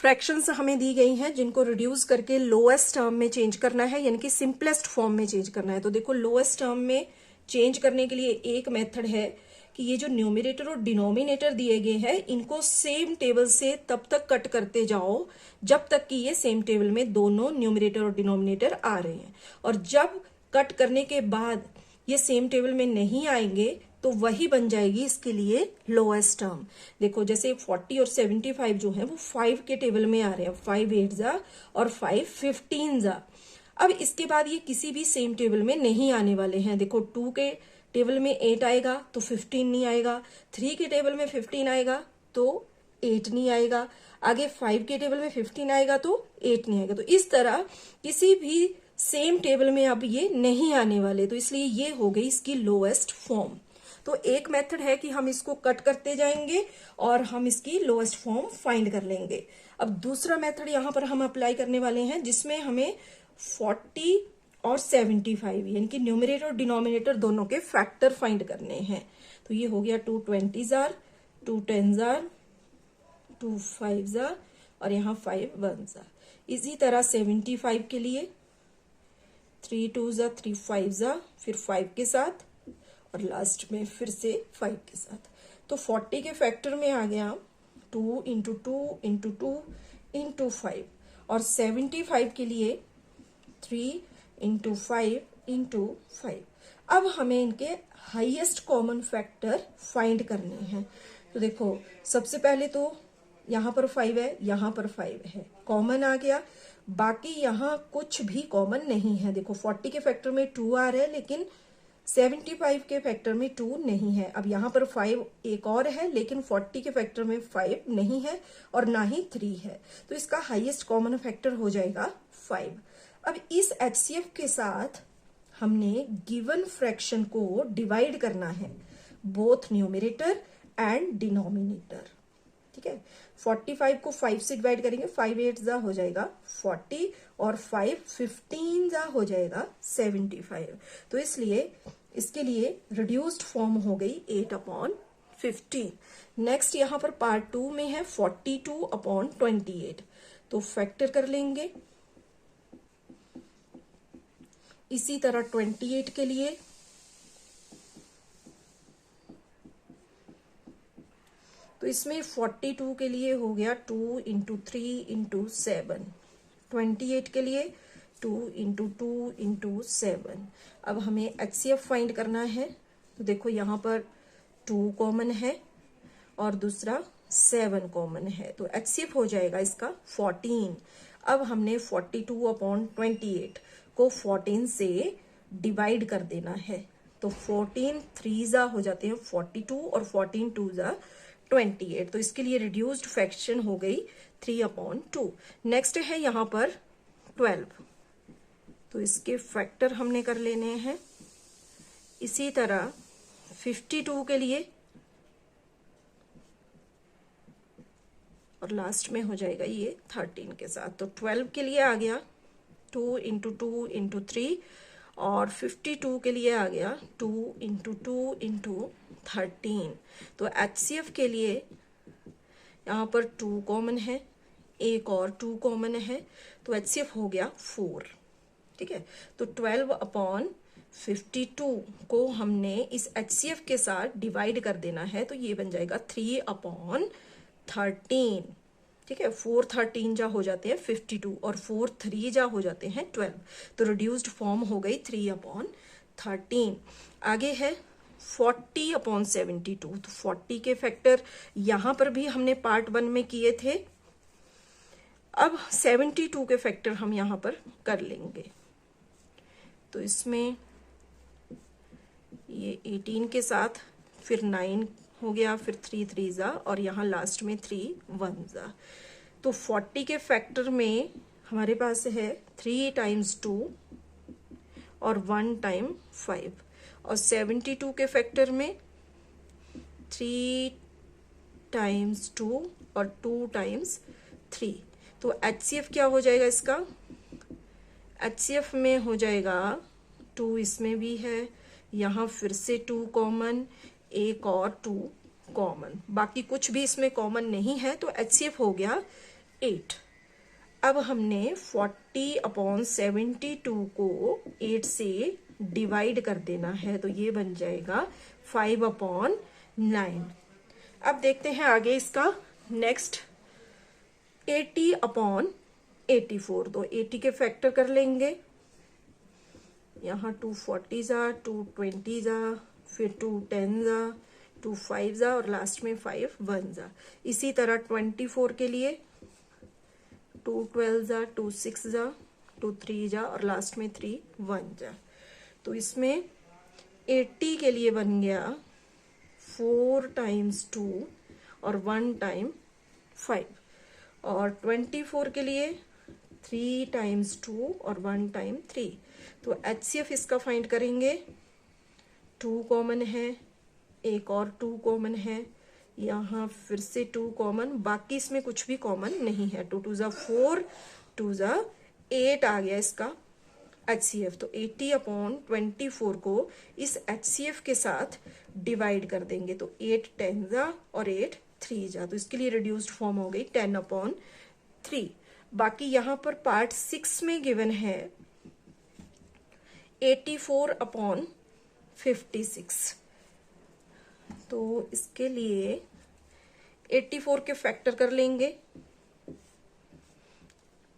Fractions हमें दी गई हैं जिनको रिड्यूस करके लोएस्ट टर्म में चेंज करना है, यानी कि सिंपलेस्ट फॉर्म में चेंज करना है। तो देखो लोएस्ट टर्म में चेंज करने के लिए एक मेथड है कि ये जो न्यूमरेटर और डिनोमिनेटर दिए गए हैं इनको सेम टेबल से तब तक कट करते जाओ जब तक कि ये सेम टेबल में दोनों न्यूमरेटर और डिनोमिनेटर आ रहे हैं, और जब कट करने के बाद ये सेम टेबल में नहीं आएंगे तो वही बन जाएगी इसके लिए लोएस्ट टर्म। देखो जैसे 40 और 75 जो है वो 5 के टेबल में आ रहे हैं, 5 8 जा और 5 15 जा। अब इसके बाद ये किसी भी सेम टेबल में नहीं आने वाले हैं। देखो 2 के टेबल में 8 आएगा तो 15 नहीं आएगा, 3 के टेबल में 15 आएगा तो 8 नहीं आएगा, आगे 5 के टेबल में 15 आएगा तो 8 नहीं आएगा। तो इस तरह किसी भी सेम टेबल में अब ये नहीं आने वाले, तो इसलिए ये हो गई इसकी लोएस्ट फॉर्म। तो एक मेथड है कि हम इसको कट करते जाएंगे और हम इसकी लोएस्ट फॉर्म फाइंड कर लेंगे। अब दूसरा मेथड यहां पर हम अप्लाई करने वाले हैं जिसमें हमें 40 और 75 यानी कि न्यूमरेटर और डिनोमिनेटर दोनों के फैक्टर फाइंड करने हैं। तो ये हो गया 2 20 जार, 2 10 जार, 2 5 जार और यहाँ 5 1 जार। इसी तरह 75 के लिए 3 2 जार, 3 5 जार, फिर 5 के साथ और लास्ट में फिर से 5 के साथ। तो 40 के फैक्टर में आ गया 2 इंटू 2 इंटू 2 इंटू 5, और 75 के लिए 3 इंटू 5 इंटू 5। अब हमें इनके हाईएस्ट कॉमन फैक्टर फाइंड करने हैं। तो देखो सबसे पहले तो यहाँ पर 5 है, यहाँ पर 5 है, कॉमन आ गया। बाकी यहाँ कुछ भी कॉमन नहीं है। देखो 40 के फैक्टर में 2 आ रहा है लेकिन 75 के फैक्टर में 2 नहीं है। अब यहाँ पर 5 एक और है लेकिन 40 के फैक्टर में 5 नहीं है और ना ही 3 है, तो इसका हाईएस्ट कॉमन फैक्टर हो जाएगा 5। अब इस HCF के साथ हमने गिवन फ्रैक्शन को डिवाइड करना है, बोथ न्यूमरेटर एंड डिनोमिनेटर। ठीक है, 45 को 5 से डिवाइड करेंगे, 5 8 जा हो जाएगा 40 और 5 15 जा हो जाएगा 75। तो इसलिए इसके लिए रिड्यूस्ड फॉर्म हो गई 8/15। नेक्स्ट यहाँ पर पार्ट 2 में है 42/28। तो फैक्टर कर लेंगे। इसी तरह 28 के लिए तो इसमें 42 के लिए हो गया 2 इंटू 3 इंटू 7, 28 के लिए 2 इंटू 2 इंटू 7। अब हमें HCF फाइंड करना है। तो देखो यहाँ पर 2 कॉमन है और दूसरा 7 कॉमन है, तो HCF हो जाएगा इसका 14। अब हमने 42/28 को 14 से डिवाइड कर देना है। तो 14 3 जा हो जाते हैं 42 और 14 2 जा 28। तो इसके लिए रिड्यूस्ड फ्रैक्शन हो गई 3/2। नेक्स्ट है यहाँ पर 12, तो इसके फैक्टर हमने कर लेने हैं। इसी तरह 52 के लिए और लास्ट में हो जाएगा ये 13 के साथ। तो 12 के लिए आ गया 2 इंटू 2 इंटू 3 और 52 के लिए आ गया 2 इंटू 2 इंटू 13। तो HCF के लिए यहाँ पर 2 कॉमन है, एक और 2 कॉमन है, तो HCF हो गया 4। ठीक है, तो 12/52 को हमने इस HCF के साथ डिवाइड कर देना है, तो ये बन जाएगा 3/13। ठीक है, 4 13 जा हो जाते हैं 52 और 4 3 जा हो जाते हैं 12। तो रिड्यूस्ड फॉर्म हो गई 3/13। आगे है 40/72। तो 40 के फैक्टर यहां पर भी हमने पार्ट 1 में किए थे। अब 72 के फैक्टर हम यहां पर कर लेंगे। तो इसमें ये 18 के साथ फिर 9 हो गया, फिर 3 3 जा और यहाँ लास्ट में 3 1 जा। तो 40 के फैक्टर में हमारे पास है 3 टाइम्स 2 और 1 टाइम 5, और 72 के फैक्टर में 3 टाइम्स 2 और 2 टाइम्स 3। तो HCF क्या हो जाएगा इसका? HCF में हो जाएगा 2, इसमें भी है, यहाँ फिर से 2 कॉमन, एक और 2 कॉमन, बाकी कुछ भी इसमें कॉमन नहीं है। तो HCF हो गया 8। अब हमने 40/72 को 8 से डिवाइड कर देना है, तो ये बन जाएगा 5/9। अब देखते हैं आगे इसका नेक्स्ट 80/84। तो 80 के फैक्टर कर लेंगे, यहाँ 2 40 जा, 2 20 जा, फिर 2 10 जा, 2 5 जा और लास्ट में 5 1 जा। इसी तरह 24 के लिए 2 12 जा, 2 6 जा, 2 3 जा और लास्ट में 3 1 जा। तो इसमें 80 के लिए बन गया 4 टाइम्स 2 और 1 टाइम 5, और 24 के लिए 3 टाइम्स 2 और 1 टाइम 3। तो HCF इसका फाइंड करेंगे, 2 कॉमन है, एक और 2 कॉमन है, यहाँ फिर से 2 कॉमन, बाकी इसमें कुछ भी कॉमन नहीं है। 2 2 जा 4, 2 जा 8 आ गया इसका HCF। तो 80/24 को इस HCF के साथ डिवाइड कर देंगे, तो 8 10 जा और 8 3 जा। तो इसके लिए रिड्यूस्ड फॉर्म हो गई 10/3। बाकी यहाँ पर पार्ट 6 में गिवन है 84/56। तो इसके लिए 84 के फैक्टर कर लेंगे,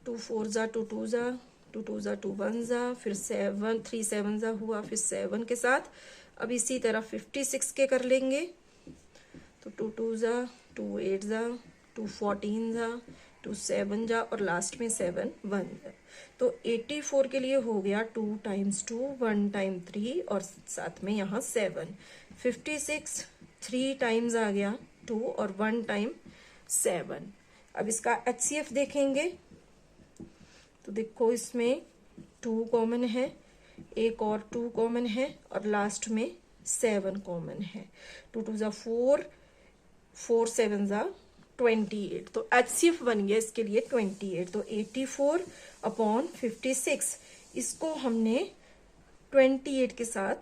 2 4 जा, 2 2 जा, 2 2 जा, 2 1 जा, फिर 7 3 7 जा हुआ, फिर 7 के साथ। अब इसी तरह 56 के कर लेंगे, तो 2 2 जा, 2 8 जा, 2 14 जा, 2 7 जा और लास्ट में 7 1 जा। तो 84 के लिए हो गया 2 टाइम्स 2 1 टाइम 3 और साथ में यहाँ 7। 56 3 टाइम्स आ गया 2 और 1 टाइम 7। अब इसका HCF देखेंगे, तो देखो इसमें 2 कॉमन है, एक और 2 कॉमन है और लास्ट में 7 कॉमन है। 2 2 जा 4, 4 7 जा 28। तो HCF बन गया इसके लिए 28। तो 84/56 इसको हमने 28 के साथ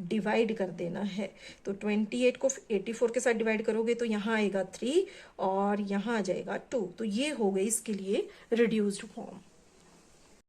डिवाइड कर देना है। तो 28 को 84 के साथ डिवाइड करोगे तो यहाँ आएगा 3 और यहाँ आ जाएगा 2। तो ये हो गई इसके लिए रिड्यूस्ड फॉर्म।